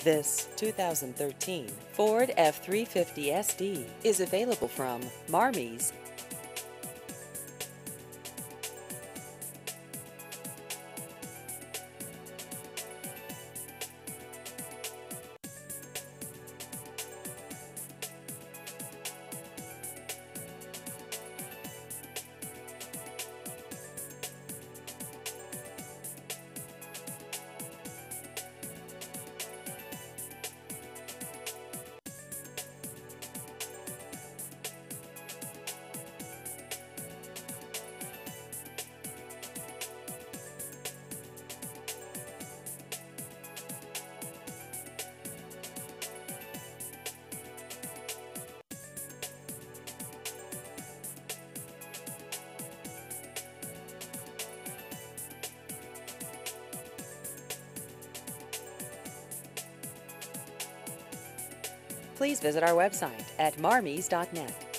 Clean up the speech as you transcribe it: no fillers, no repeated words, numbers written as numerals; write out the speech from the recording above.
This 2013 Ford F-350 SD is available from Marmies. Please visit our website at marmies.net.